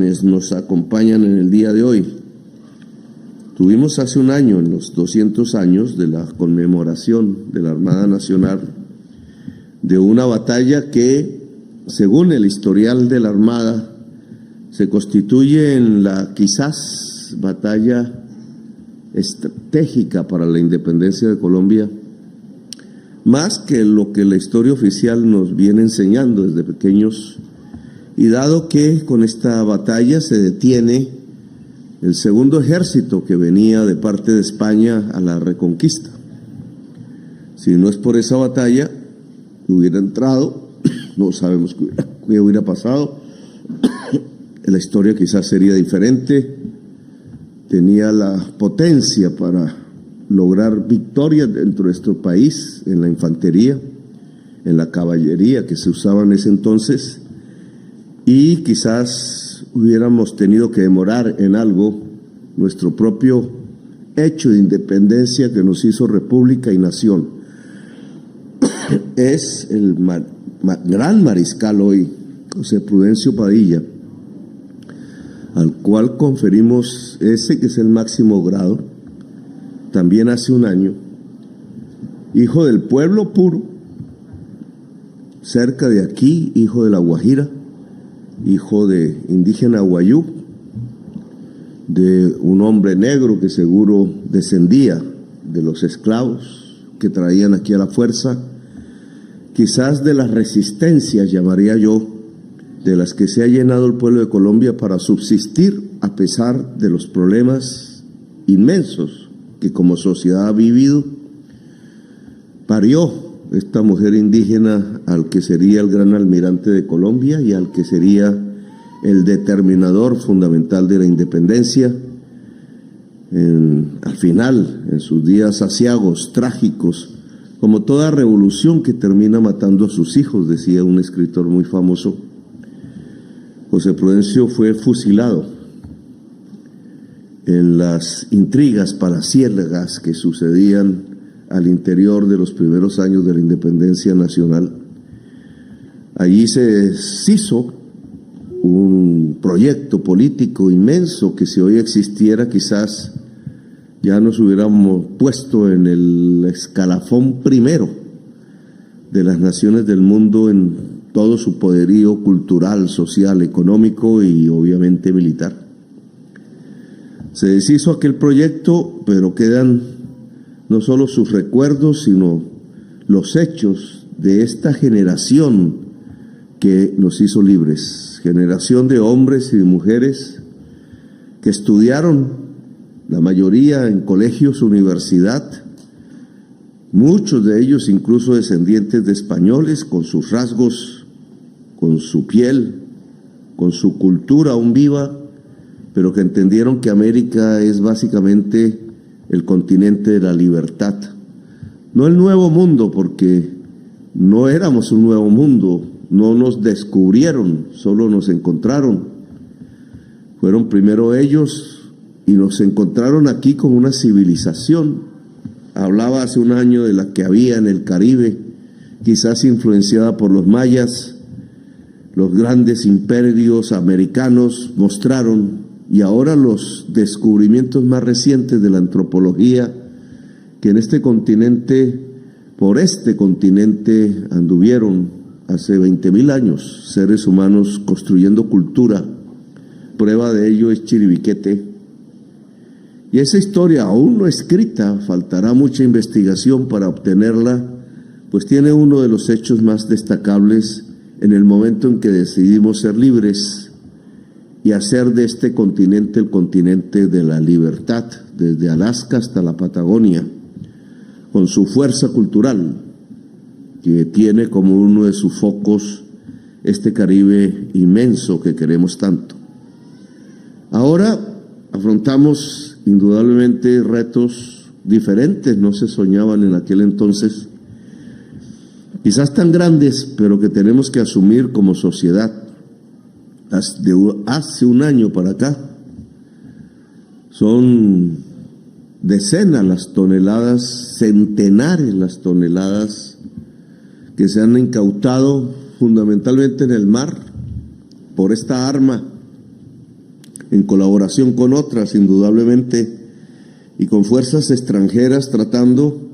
quienes nos acompañan en el día de hoy. Tuvimos hace un año, en los 200 años de la conmemoración de la Armada Nacional, de una batalla que, según el historial de la Armada, se constituye en la quizás batalla estratégica para la independencia de Colombia, más que lo que la historia oficial nos viene enseñando desde pequeños, y dado que con esta batalla se detiene el segundo ejército que venía de parte de España a la reconquista. Si no es por esa batalla, hubiera entrado, no sabemos qué hubiera pasado, la historia quizás sería diferente, tenía la potencia para lograr victorias dentro de nuestro país, en la infantería, en la caballería que se usaba en ese entonces, y quizás hubiéramos tenido que demorar en algo nuestro propio hecho de independencia que nos hizo república y nación. Es el gran mariscal hoy, José Prudencio Padilla, al cual conferimos ese que es el máximo grado, también hace un año, hijo del pueblo puro, cerca de aquí, hijo de La Guajira, hijo de indígena guayú, de un hombre negro que seguro descendía de los esclavos que traían aquí a la fuerza, quizás de las resistencias, llamaría yo, de las que se ha llenado el pueblo de Colombia para subsistir a pesar de los problemas inmensos que como sociedad ha vivido. Parió esta mujer indígena al que sería el gran almirante de Colombia y al que sería el determinador fundamental de la independencia. Al final, en sus días aciagos, trágicos, como toda revolución que termina matando a sus hijos, decía un escritor muy famoso, José Prudencio fue fusilado en las intrigas palaciega que sucedían al interior de los primeros años de la independencia nacional. Allí se deshizo un proyecto político inmenso que si hoy existiera quizás ya nos hubiéramos puesto en el escalafón primero de las naciones del mundo en todo su poderío cultural, social, económico y obviamente militar. Se deshizo aquel proyecto, pero quedan no solo sus recuerdos, sino los hechos de esta generación que nos hizo libres, generación de hombres y de mujeres que estudiaron, la mayoría en colegios, universidad, muchos de ellos incluso descendientes de españoles, con sus rasgos, con su piel, con su cultura aún viva, pero que entendieron que América es básicamente el continente de la libertad. No el nuevo mundo, porque no éramos un nuevo mundo, no nos descubrieron, solo nos encontraron. Fueron primero ellos y nos encontraron aquí con una civilización. Hablaba hace un año de la que había en el Caribe, quizás influenciada por los mayas. Los grandes imperios americanos mostraron, y ahora los descubrimientos más recientes de la antropología, que en este continente, por este continente anduvieron hace 20.000 años seres humanos construyendo cultura. Prueba de ello es Chiribiquete. Y esa historia aún no escrita, faltará mucha investigación para obtenerla, pues tiene uno de los hechos más destacables en el momento en que decidimos ser libres y hacer de este continente el continente de la libertad, desde Alaska hasta la Patagonia, con su fuerza cultural, que tiene como uno de sus focos este Caribe inmenso que queremos tanto. Ahora afrontamos indudablemente retos diferentes, no se soñaban en aquel entonces, quizás tan grandes, pero que tenemos que asumir como sociedad. Hace un año para acá, son decenas las toneladas, centenares las toneladas que se han incautado fundamentalmente en el mar por esta arma en colaboración con otras, indudablemente, y con fuerzas extranjeras, tratando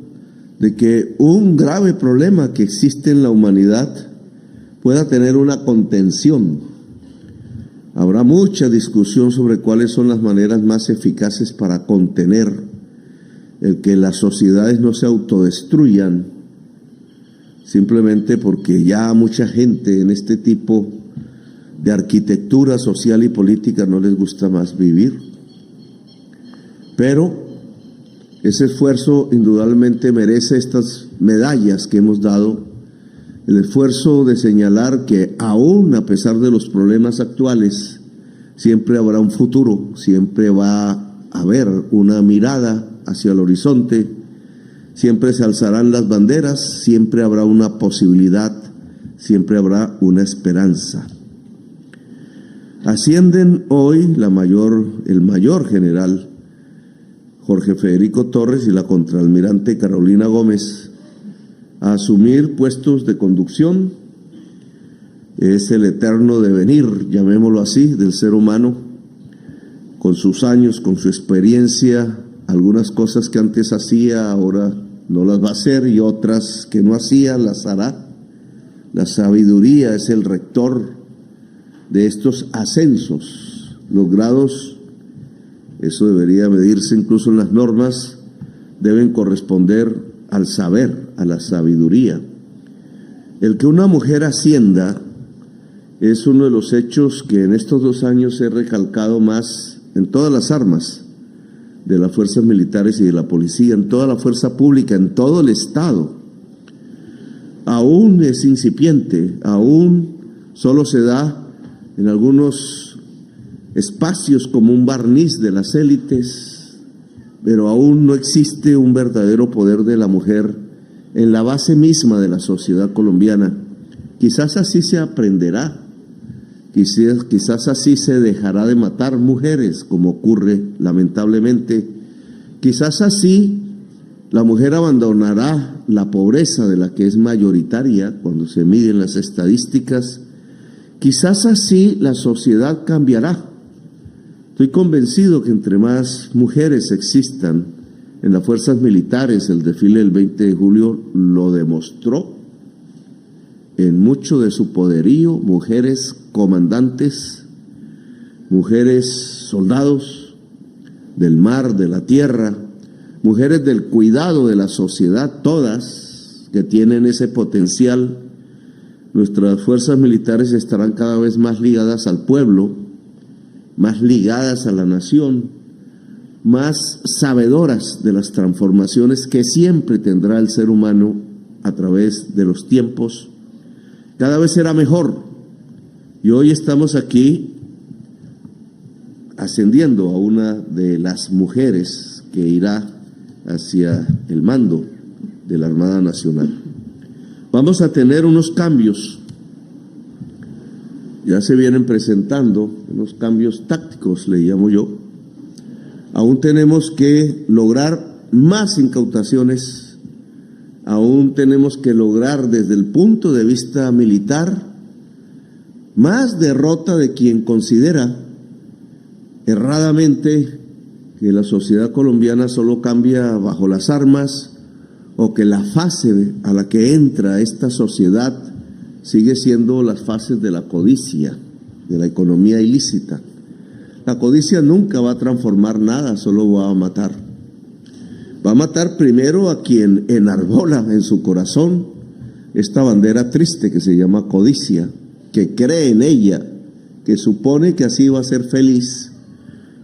de que un grave problema que existe en la humanidad pueda tener una contención. Habrá mucha discusión sobre cuáles son las maneras más eficaces para contener el que las sociedades no se autodestruyan, simplemente porque ya mucha gente en este tipo de arquitectura social y política no les gusta más vivir. Pero ese esfuerzo indudablemente merece estas medallas que hemos dado, el esfuerzo de señalar que aún a pesar de los problemas actuales, siempre habrá un futuro, siempre va a haber una mirada hacia el horizonte, siempre se alzarán las banderas, siempre habrá una posibilidad, siempre habrá una esperanza. Ascienden hoy el mayor general Jorge Federico Torres y la contraalmirante Carolina Gómez a asumir puestos de conducción. Es el eterno devenir, llamémoslo así, del ser humano, con sus años, con su experiencia, algunas cosas que antes hacía, ahora no las va a hacer, y otras que no hacía, las hará. La sabiduría es el rector de estos ascensos. Los grados, eso debería medirse incluso en las normas, deben corresponder al saber, a la sabiduría. El que una mujer ascienda es uno de los hechos que en estos 2 años he recalcado más en todas las armas de las fuerzas militares y de la policía, en toda la fuerza pública, en todo el Estado. Aún es incipiente, aún solo se da en algunos espacios como un barniz de las élites, pero aún no existe un verdadero poder de la mujer en la base misma de la sociedad colombiana. Quizás así se aprenderá, quizás así se dejará de matar mujeres, como ocurre lamentablemente. Quizás así la mujer abandonará la pobreza de la que es mayoritaria cuando se miden las estadísticas. Quizás así la sociedad cambiará. Estoy convencido que entre más mujeres existan en las fuerzas militares, el desfile del 20 de julio lo demostró en mucho de su poderío, mujeres comandantes, mujeres soldados del mar, de la tierra, mujeres del cuidado de la sociedad, todas que tienen ese potencial. Nuestras fuerzas militares estarán cada vez más ligadas al pueblo, más ligadas a la nación, más sabedoras de las transformaciones que siempre tendrá el ser humano a través de los tiempos. Cada vez será mejor. Y hoy estamos aquí ascendiendo a una de las mujeres que irá hacia el mando de la Armada Nacional. Vamos a tener unos cambios, ya se vienen presentando unos cambios tácticos, le llamo yo. Aún tenemos que lograr más incautaciones, aún tenemos que lograr desde el punto de vista militar más derrota de quien considera erradamente que la sociedad colombiana solo cambia bajo las armas, o que la fase a la que entra esta sociedad sigue siendo las fases de la codicia, de la economía ilícita. La codicia nunca va a transformar nada, solo va a matar. Va a matar primero a quien enarbola en su corazón esta bandera triste que se llama codicia, que cree en ella, que supone que así va a ser feliz,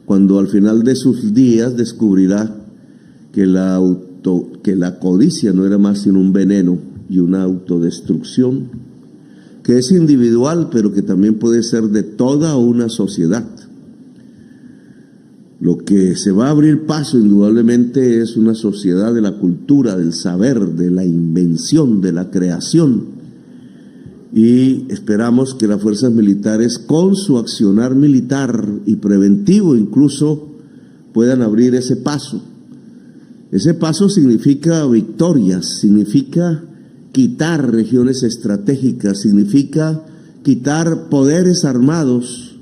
cuando al final de sus días descubrirá que la codicia no era más sino un veneno y una autodestrucción, que es individual, pero que también puede ser de toda una sociedad. Lo que se va a abrir paso indudablemente es una sociedad de la cultura, del saber, de la invención, de la creación. Y esperamos que las fuerzas militares, con su accionar militar y preventivo incluso, puedan abrir ese paso. Ese paso significa victorias, significa quitar regiones estratégicas, significa quitar poderes armados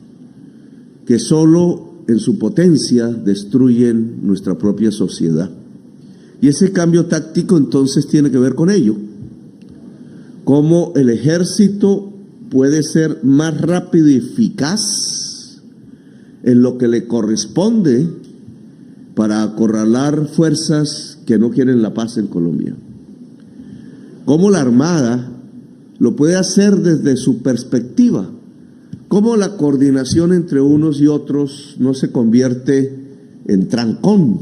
que solo en su potencia destruyen nuestra propia sociedad. Y ese cambio táctico entonces tiene que ver con ello. Cómo el ejército puede ser más rápido y eficaz en lo que le corresponde para acorralar fuerzas que no quieren la paz en Colombia. Cómo la Armada lo puede hacer desde su perspectiva. Cómo la coordinación entre unos y otros no se convierte en trancón,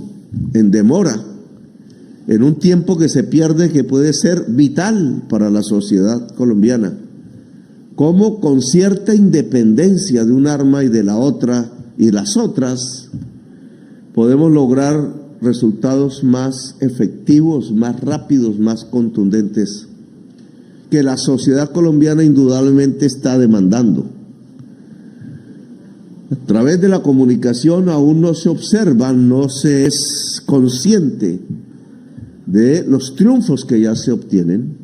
en demora, en un tiempo que se pierde que puede ser vital para la sociedad colombiana. Cómo con cierta independencia de un arma y de la otra y las otras podemos lograr resultados más efectivos, más rápidos, más contundentes, que la sociedad colombiana indudablemente está demandando. A través de la comunicación aún no se observa, no se es consciente de los triunfos que ya se obtienen.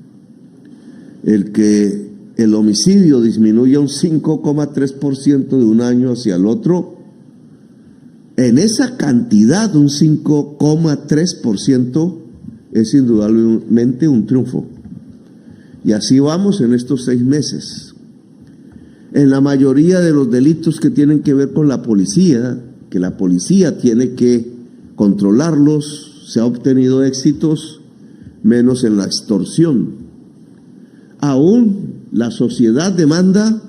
El que el homicidio disminuya un 5,3% de un año hacia el otro, en esa cantidad, un 5,3% es indudablemente un triunfo. Y así vamos en estos 6 meses. En la mayoría de los delitos que tienen que ver con la policía, que la policía tiene que controlarlos, se ha obtenido éxitos, menos en la extorsión. Aún la sociedad demanda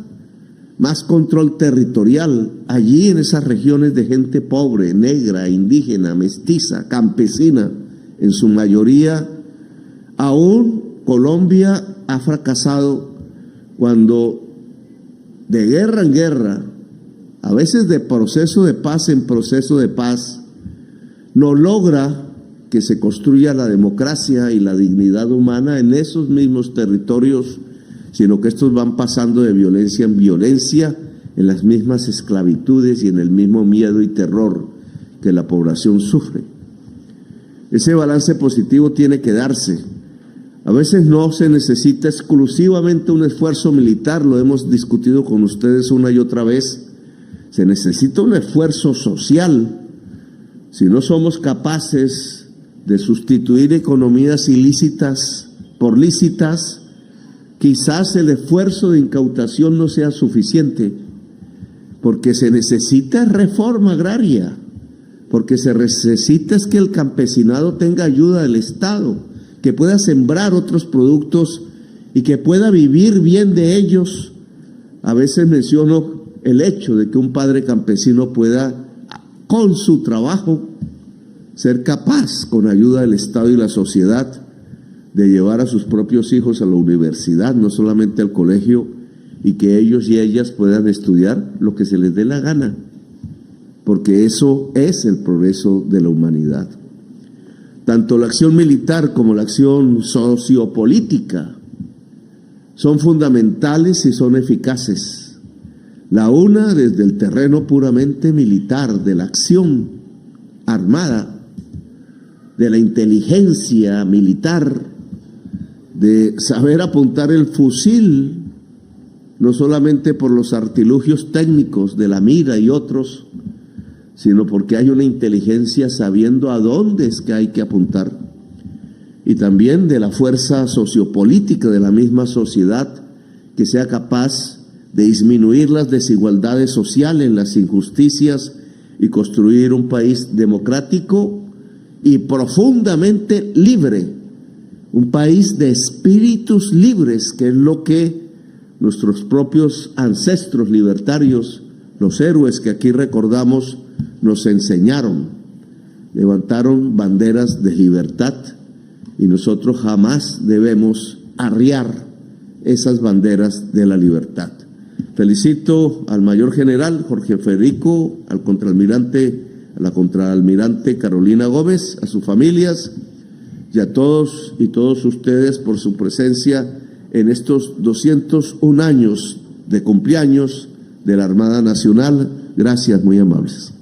más control territorial allí en esas regiones de gente pobre, negra, indígena, mestiza, campesina, en su mayoría. Aún Colombia ha fracasado cuando de guerra en guerra, a veces de proceso de paz en proceso de paz, no logra que se construya la democracia y la dignidad humana en esos mismos territorios, sino que estos van pasando de violencia en violencia, en las mismas esclavitudes y en el mismo miedo y terror que la población sufre. Ese balance positivo tiene que darse. A veces no se necesita exclusivamente un esfuerzo militar, lo hemos discutido con ustedes una y otra vez. Se necesita un esfuerzo social. Si no somos capaces de sustituir economías ilícitas por lícitas, quizás el esfuerzo de incautación no sea suficiente, porque se necesita reforma agraria, porque se necesita es que el campesinado tenga ayuda del Estado, que pueda sembrar otros productos y que pueda vivir bien de ellos. A veces menciono el hecho de que un padre campesino pueda, con su trabajo, ser capaz, con ayuda del Estado y la sociedad, de llevar a sus propios hijos a la universidad, no solamente al colegio, y que ellos y ellas puedan estudiar lo que se les dé la gana, porque eso es el progreso de la humanidad. Tanto la acción militar como la acción sociopolítica son fundamentales y son eficaces. La una desde el terreno puramente militar, de la acción armada, de la inteligencia militar, de saber apuntar el fusil, no solamente por los artilugios técnicos de la mira y otros, sino porque hay una inteligencia sabiendo a dónde es que hay que apuntar, y también de la fuerza sociopolítica de la misma sociedad que sea capaz de disminuir las desigualdades sociales, las injusticias, y construir un país democrático y profundamente libre, un país de espíritus libres, que es lo que nuestros propios ancestros libertarios, los héroes que aquí recordamos, nos enseñaron. Levantaron banderas de libertad y nosotros jamás debemos arriar esas banderas de la libertad. Felicito al mayor general Jorge Federico, al contraalmirante, a la contraalmirante Carolina Gómez, a sus familias y a todos y todos ustedes por su presencia en estos 201 años de cumpleaños de la Armada Nacional. Gracias, muy amables.